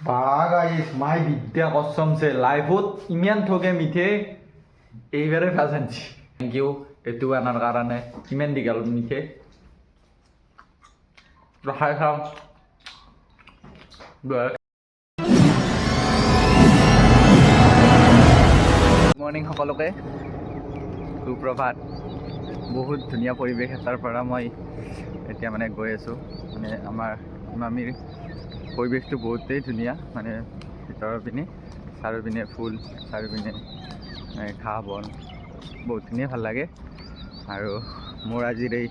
Guys my বিদ্যা কসমছে লাইফত ইমান ঠকে মিঠে এইবারে ফাঁসানছি থ্যাংক ইউ এইটো আনার কারণে ইমান দীঘল মিঠে খাই খাও মৰ্ণিং সকলোকে সুপ্ৰভাত বহুত ধুনীয়া পৰিৱেশ এটাৰ পৰা মই এতিয়া মানে গৈ আছোঁ মানে আমাৰ মামীৰ পৰিৱেশটো বহুতেই ধুনীয়া মানে ভিতৰৰ পিনে চাৰিওপিনে ফুল চাৰিওপিনে ঘাঁহ বন বহুতখিনিয়ে ভাল লাগে আৰু মোৰ আজিৰ এই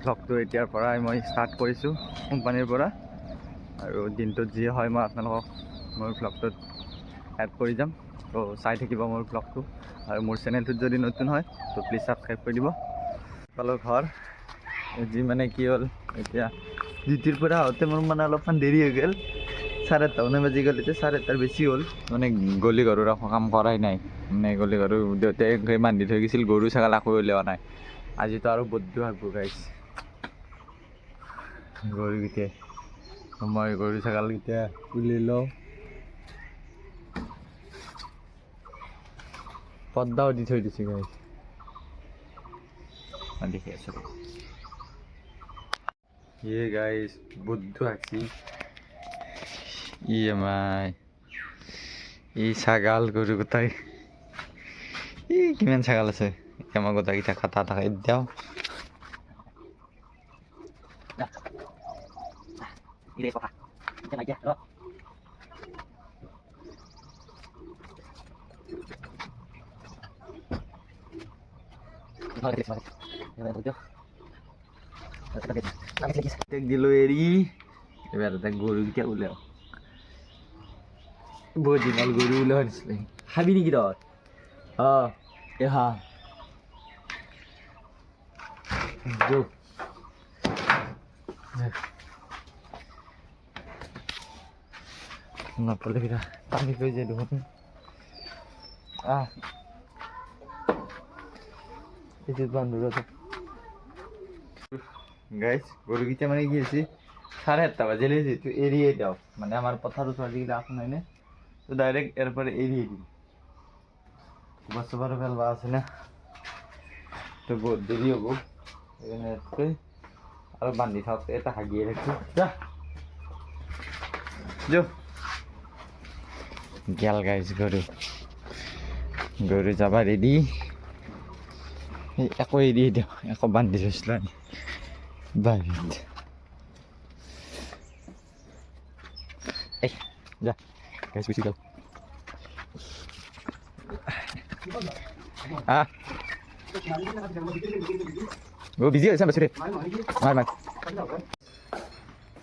ভ্লগটো এতিয়াৰ পৰাই মই ষ্টাৰ্ট কৰিছোঁ কোম্পানীৰ পৰা আৰু দিনটোত যি হয় মই আপোনালোকক মোৰ ভ্লগটোত এড কৰি যাম তো চাই থাকিব মোৰ ভ্লগটো আৰু মোৰ চেনেলটোত যদি নতুন হয় তো প্লিজ ছাবস্ক্ৰাইব কৰি দিব সকলো ঘৰ যি মানে কি হ'ল এতিয়া ডিউটিৰ পৰা আহোঁতে মোৰ মানে অলপমান দেৰি হৈ গ'ল 8:30 বাজি গ'ল এতিয়া 8:30 বেছি হ'ল মানে গলি ঘৰৰ একো কাম কৰাই নাই মানে গলি ঘৰৰ দেউতাই বান্ধি থৈ গৈছিল গৰু ছাগল একো উলিওৱা নাই আজিতো আৰু বদ্ধ আগব গাইছে গৰুকেইটা মই গৰু ছাগলকেইটা উলিয়াই লওঁ পৰ্দাও দি থৈ দিছে গাইছ দেখি আছোঁ ये गाइस बुद्ध आছি ইএমআই এই ছাগাল গরু কোথায় এই কিমান ছাগাল আছে আমার গোটাকেইটা খাতা থাকে দাও দিলো এরি এবার গরু গিয়ে উলেও বহুত দিন গরু উলেও নিছিলে খাবি নাকি তই এ হা নাপালে কিনা পানী হৈ যায় দেখোন এইটো বান্ধব গাইজ গরুকেইটা মানে কি হৈছে 8:30 বাজিলে যেহেতু এৰিয়ে দিওঁ মানে আমাৰ পথাৰত আজিকালি আখ নাই নে তো ডাইৰেক্ট ইয়াৰ পৰা এৰিয়ে দিম গোবৰ চোবৰ পেলাব আছে না তো বহুত দেৰি হ'ব সেইকাৰণে আৰু বান্ধি থাক এটা হাগিয়ে ৰাখি যা গেল গাইজ গৰু যাব ৰেডি একো এৰিয়ে দিওঁ একো বান্ধি থৈছিলোঁ আমি বাহিৰত যা গাইজ গুচি গ'ল বিজি হৈছে বেছি দে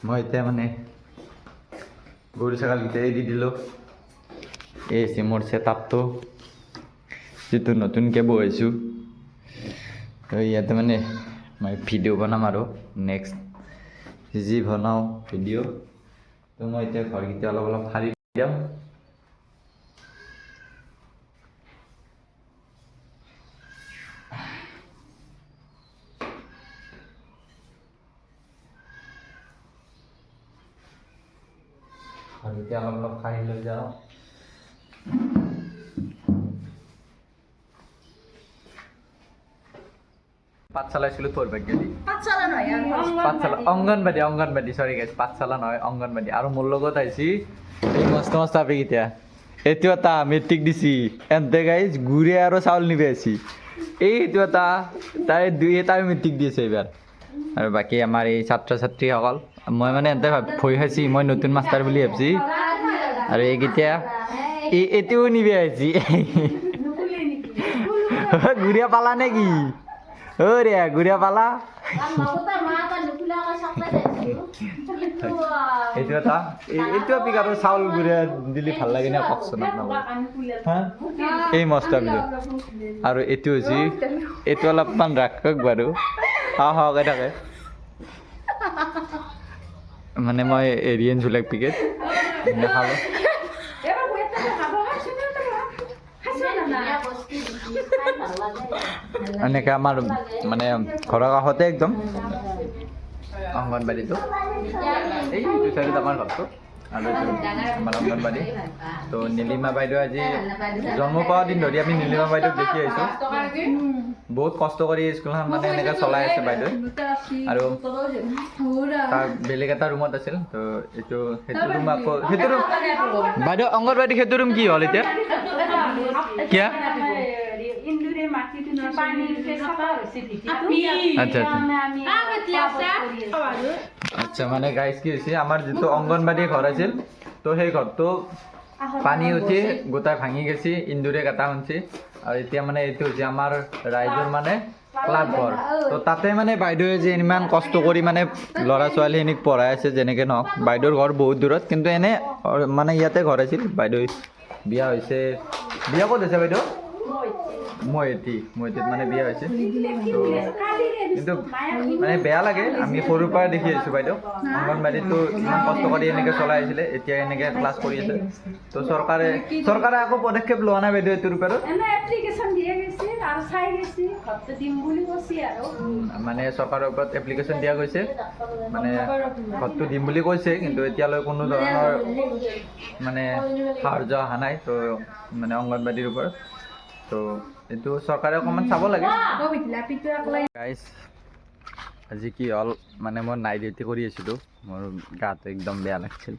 মই এতিয়া মানে গৰু ছাগলকেইটা এৰি দিলোঁ এই হৈছে মোৰ ছেটআপটো যিটো নতুনকৈ বহাইছোঁ ইয়াতে মানে মই ভিডিঅ' বনাম আৰু নেক্সট যি বনাওঁ ভিডিঅ' তো মই এতিয়া ঘৰকেইটা অলপ অলপ সাৰি দিওঁ ঘৰকেইটা অলপ অলপ সাৰি লৈ যাওঁ পাঠশালা ছিল তোর ভাগ্য দি পাঠশালা নয় পাঠশালা অঙ্গনবাড়ি সরি গাইস পাঠশালা নয় অঙ্গনবাড়ি আর মোর লগত আইছি এই মস্ত মস্ত আপি গিতা এটো এটা মেট্রিক দিছি এনতে গাইস ঘুরে আর চাউল নিবে আছি এই এটো এটা তাই দুই তাই মেট্রিক দিয়েছে এবার আর বাকি আমার এই ছাত্র ছাত্রী সকল মই মানে এনতে ভয় খাইছি মই নতুন মাস্টার বুলি ভাবছি আর এই গিতা এটিও নিবে আছি ঘুরিয়া পালা নাকি ওরে গুড়িয়া পালা এইটো পিকাটো চাউল গুড়িয়া দিলে ভাল লাগে না কওকচোন এই মস্ত আৰু এইটো হৈছে এইটো অলপমান ৰাখক বাৰু হকে থাকে মানে মই এৰিয়ান জুলাক পিকেট নাখাব এনেকৈ আমাৰ মানে ঘৰৰ কাষতে একদম অংগনবাড়ীটো এইটো চাইডত আমাৰ ঘৰটো আৰু এইটো আমাৰ অংগনবাড়ী তো নীলিমা বাইদেউ আজি জন্ম পোৱা দিন ধৰি আমি নীলিমা বাইদেউক দেখি আহিছোঁ বহুত কষ্ট কৰি স্কুলখন মানে এনেকৈ চলাই আছে বাইদেউ আৰু তাৰ বেলেগ এটা ৰুমত আছিল তো এইটো সেইটো ৰুম আকৌ সেইটো ৰুম বাইদেউ অংগনবাড়ী সেইটো ৰুম কি হ'ল এতিয়া কিয়া আচ্ছা আচ্ছা মানে গাইজ কি হৈছে আমাৰ যিটো অংগনবাড়ী ঘৰ আছিল তো সেই ঘৰটো পানী উঠি গোটাই ভাঙি গেছি ইন্দুৰে কাটা শুনছি আৰু এতিয়া মানে এইটো হৈছে আমাৰ ৰাইজৰ মানে ক্লাব ঘৰ তো তাতে মানে বাইদেৱে যে ইমান কষ্ট কৰি মানে ল'ৰা ছোৱালীখিনিক পঢ়াই আছে যেনেকৈ নহওক বাইদেউৰ ঘৰ বহুত দূৰত কিন্তু এনে মানে ইয়াতে ঘৰ আছিল বাইদেউ বিয়া হৈছে বিয়া ক'ত হৈছে বাইদেউ মইটিত মানে বিয়া হৈছে তো কিন্তু মানে বেয়া লাগে আমি সৰুৰ পৰা দেখি আহিছোঁ বাইদেউ অংগনবাড়ীটো ইমান কষ্ট কৰি এনেকৈ চলাই আহিছিলে এতিয়া এনেকৈ ক্লাছ কৰি আছে তো চৰকাৰে আকৌ পদক্ষেপ লোৱা নাই বাইদেউ এইটোৰ ওপৰত মানে চৰকাৰৰ ওপৰত এপ্লিকেশ্যন দিয়া গৈছে মানে ঘৰটো দিম বুলি কৈছে কিন্তু এতিয়ালৈ কোনো ধৰণৰ মানে সাহাৰ্য অহা নাই তো মানে অংগনবাড়ীৰ ওপৰত তো এইটো চৰকাৰে অকণমান চাব লাগে গাইজ আজি কি হ'ল মানে মই নাইট ডিউটি কৰি আছিলোঁ মোৰ গাটো একদম বেয়া লাগিছিল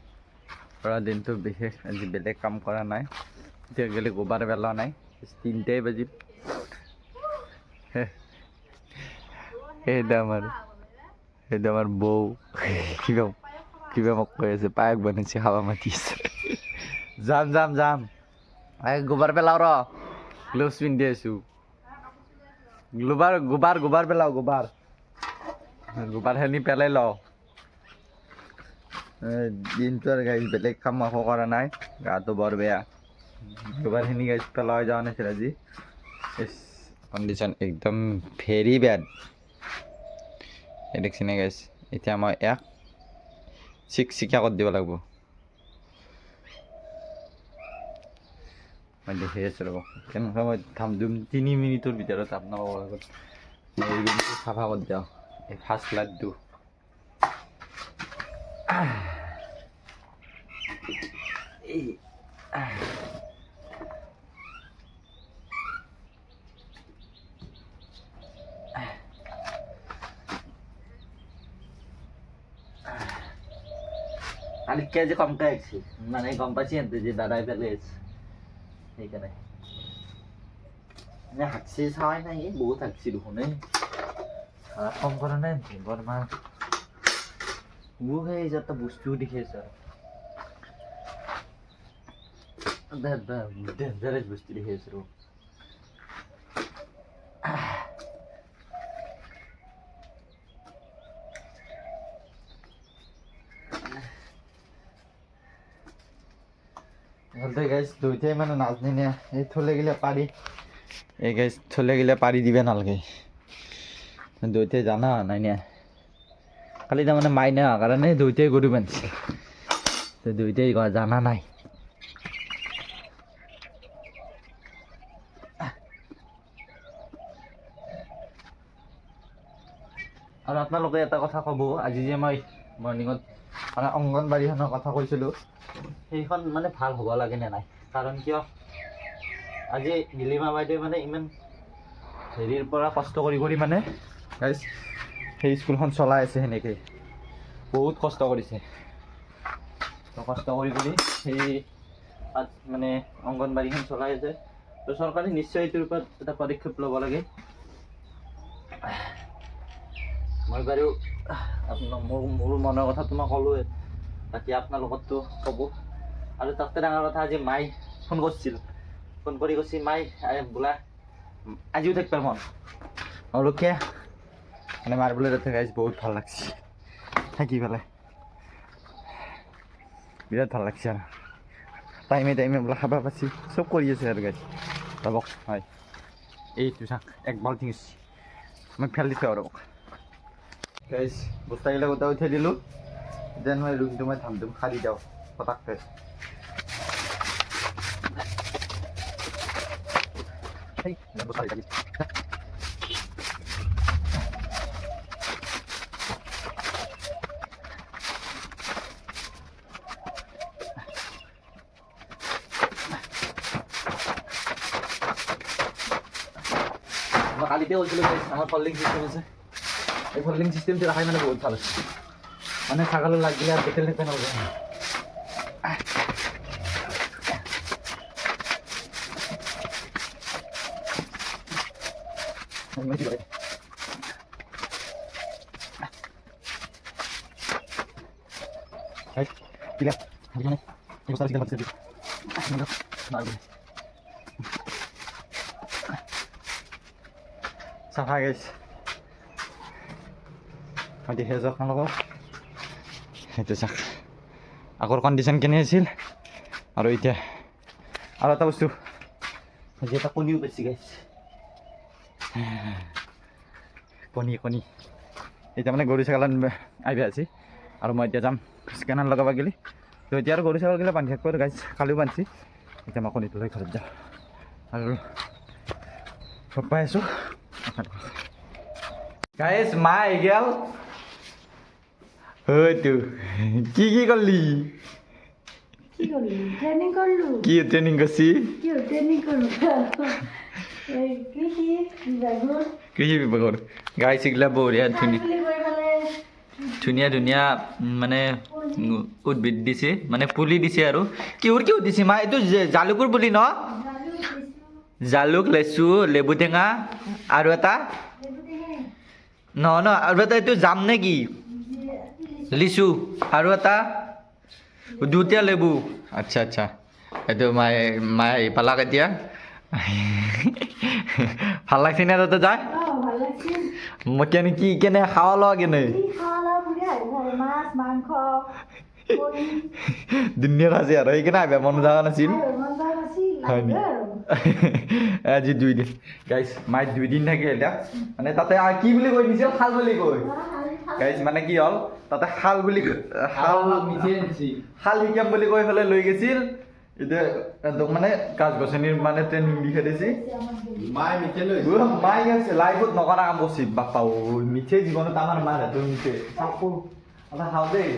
পৰা দিনটো বিশেষ আজি বেলেগ কাম কৰা নাই এতিয়া গ'লে গোবাৰ পেলোৱা নাই 3টাই বাজিল সেইটো আমাৰ বৌ কিবা মোক কৈ আছে পায়স বনাইছে খাব মাতি আছে যাম গোবাৰ পেলাও ৰ গ্লোভছ পিন্ধি আছোঁ গোবাৰ পেলাও গোবাৰখিনি পেলাই লওঁ দিনটো আৰু গাইজ বেলেগ কাম একো কৰা নাই গাটো বৰ বেয়া গোবাৰখিনি গাইজ পেলাই যোৱা নাছিল আজি কণ্ডিশ্যন একদম ভেৰি বেড দেখিছেনে গাইজ এতিয়া মই এক চিকিৎসা কৰি দিব লাগিব মই দেখি আছোঁ ৰ'ব কেনেকুৱা মই ধামধুম 3 মিনিটৰ ভিতৰত আপোনালোকৰ আগত মই এই ৰুমটো চাফা কৰি দিওঁ এই ফাৰ্ষ্ট লাড্ডু কালিতকৈ আজি কমকৈ আহিছে মানে গম পাইছে সিহঁতে যে দাদাই পেলাই আছে সেইকাৰণে এনে হাঁচি চাৱাই নাই বহুত হাঁচি দেখোন কম কৰা নাই বৰমাৰ মোক সেই যত বস্তু দেখি আছে ডেঞ্জাৰাছ বস্তু দেখি আছো গাইজ দুইটাই মানে নাজনি এই থলে গেলে পাৰি এই গাইজ থলে গেলে পাৰি দিবে নালাগে দুইটাই জানা নাই নে খালি তাৰমানে মাই নাই কাৰণে দুইটাই গৰু বান্ধিছে দুইটাই জানা নাই আৰু আপোনালোকে এটা কথা ক'ব আজি যে মই মৰ্ণিঙত মানে অংগনবাড়ীখনৰ কথা কৈছিলোঁ সেইখন মানে ভাল হ'ব লাগে নে নাই কাৰণ কিয় আজি নীলিমা বাইদেৱে মানে ইমান হেৰিৰ পৰা কষ্ট কৰি মানে গাইজ সেই স্কুলখন চলাই আছে সেনেকৈ বহুত কষ্ট কৰিছে তো কষ্ট কৰি সেই মানে অংগনবাড়ীখন চলাই আছে তো চৰকাৰে নিশ্চয় এইটোৰ ওপৰত এটা পদক্ষেপ ল'ব লাগে মই বাৰু মোৰ মনৰ কথাটো মই ক'লোৱে বাকী আপোনালোকতো ক'ব আৰু তাতে ডাঙৰ কথা আজি মাই ফোন কৰিছিল ফোন কৰি কৈছে মাই বোলা আজিও থাকিব মন অলপকে মানে মাৰ্বলেৰ তাতে গাইজ বহুত ভাল লাগছে থাকি পেলাই বিৰাট ভাল লাগছে আৰু টাইমে বোলা খাব পাইছি চব কৰি আছে আৰু গাইজ ৰ'বক হয় এইটো চাওক এক বাল্টিং আছে মই ফেল দিছোঁ আৰু ৰ'বক গাইজ বস্তাগিলা গোটা উঠাই দিলোঁ দেন মই ৰুমটো মই ধামধুম সাৰি দিওঁ পটাককৈ কালিতে বলছিল আমার ফল্ডিং সিস্টেম আছে এই ফল্ডিং সিস্টেমটা রাখাই মানে বহুত ভালো মানে ছাগলের লাগলে আর দেখতে দেখতে নবে Gila, gimana? Ini besar segala macam. Safa guys. Tadi hezok nang logo. Itu sak. Agor condition kene আছিল. Aru ite. Aru ta bostu. Jeta koniu besi guys. Koni. Eta mane gori sagalan aibe asi. Aru moi eta jam scanner লগাবা গেলি তো এতিয়া আৰু গৰু ছাগল গিলা বান্ধি থাকব গাইজ কালিও বান্ধছি এতিয়া মই কণীটো লৈ ঘৰত যাওঁ আৰু চব পাই আছোঁ গাইজ মা আহি গেল হয়তো কি কৰলি কি ট্ৰেইনিং কৰছি কৃষি বিভাগৰ গাইজ এগিলা বঢ়িয়া ধুনীয়া ধুনীয়া মানে উদ্ভিদ দিছে মানে পুলি দিছে আৰু কিহৰ দিছে মা এইটো জালুকৰ পুলি ন জালুক লেচু লেবু টেঙা আৰু এটা ন আৰু এটা এইটো জাম নে কি লিচু আৰু এটা দুটা লেবু আচ্ছা আচ্ছা এইটো মায়ে পালাক এতিয়া ভাল লাগছে নে তাতে যায় মই কেনে খাওয়া লোৱা কেনে দুনিয়া আছে আৰু সেইকাৰণে আহিবা মন যোৱা নাছিল হয় নি আজি 2 দিন গাইজ মাই 2 দিন থাকে এতিয়া মানে তাতে কি বুলি কৈ দিছিল খাল বুলি কৈ গাইজ মানে কি হ'ল তাতে খাল বুলি খাল শিকাম বুলি কৈ পেলাই লৈ গৈছিল এতিয়া একদম মানে গাছ গছনিৰ মানে ট্ৰেইনিং দি খেলিছি মাই আছে লাইফত নকৰা কাম কৰিছে বাপা মিঠে জীৱনত আমাৰ মাৰ হাতৰ মিঠে চাপো এটা খাওঁ দেই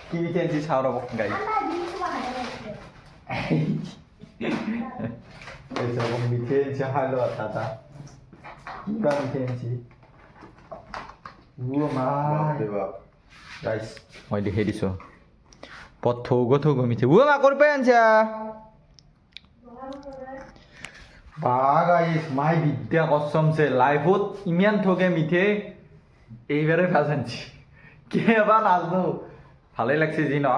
কি মিঠে আনিছি চাওঁ ৰ'ব গাই মিঠে আনিছে খাই লোৱা এটা কিবা মিঠে আনিছি গাইছ মই দেখি দিছোঁ থৌগ মিঠে মা ক'ৰ পৰা আনিছা গাইছ মাই বিদ্যা কসমছে লাইফত ইমান ঠগে মিঠে এইবাৰে ফাৰ্ষ্ট আনিছি কেবা নাজনো ভালেই লাগছে যি ন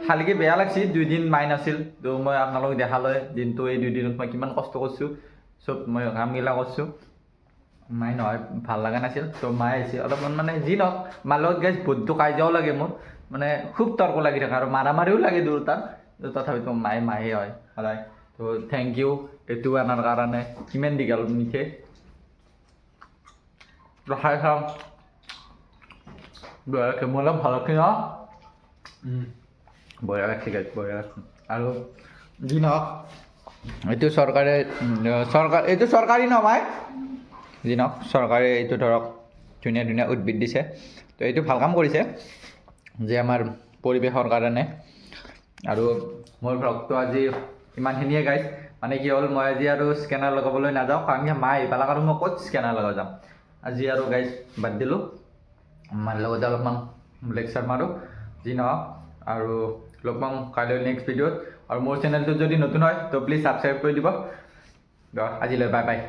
খালিকে বেয়া লাগছে 2 দিন মাই নাছিল তো মই আপোনালোকক দেখালৈ দিনটো এই 2 দিনত মই কিমান কষ্ট কৰিছোঁ চব মই কামগিলা কৰিছোঁ মাই নহয় ভাল লগা নাছিল তো মাই আহিছে অলপমান মানে যি নহওক মাৰ লগত গাইছ বহুতো কাজিয়াও লাগে মোৰ মানে খুব তৰ্ক লাগি থাকে আৰু মাৰামাৰিও লাগে দুয়োটা তথাপিতো মায়ে হয় সদায় তো থেংক ইউ এইটো আনাৰ কাৰণে কিমান দীঘল মিঠে ৰখাই খাওঁ বঢ়িয়া ৰাখে মই অলপ ভাল ৰাখি ন বঢ়িয়া ৰাখি গাইছ বঢ়িয়া ৰাখি আৰু যি নহওক এইটো এইটো চৰকাৰী নহয় যি নহওক চৰকাৰে এইটো ধৰক ধুনীয়া ধুনীয়া উদ্ভিদ দিছে তো এইটো ভাল কাম কৰিছে যে আমাৰ পৰিৱেশৰ কাৰণে আৰু মোৰ ভ্লগটো আজি ইমানখিনিয়ে গাইছ মানে কি হ'ল মই আজি আৰু স্কেনাৰ লগাবলৈ নাযাওঁ কাৰণ কি মায়ে এইবিলাক আৰু মই ক'ত স্কেনাৰ লগাব যাম আজি আৰু গাইছ বাদ দিলোঁ মাৰ লগতে অলপমান লেকচাৰ মাৰোঁ যি নহওক আৰু লগ পাম কাইলৈ নেক্সট ভিডিঅ'ত আৰু মোৰ চেনেলটো যদি নতুন হয় তো প্লিজ ছাবস্ক্ৰাইব কৰি দিব আজিলৈ বাই বাই